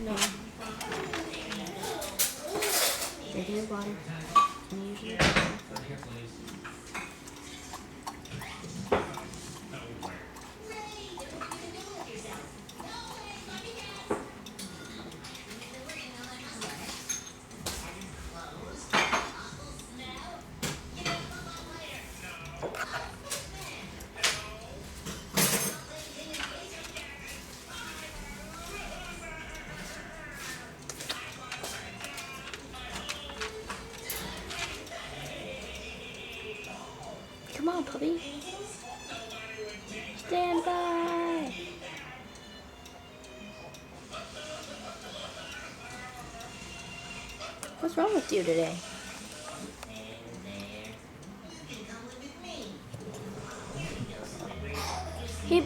No. Drink your water. Usually. Come on, puppy. Stand by. What's wrong with you today? He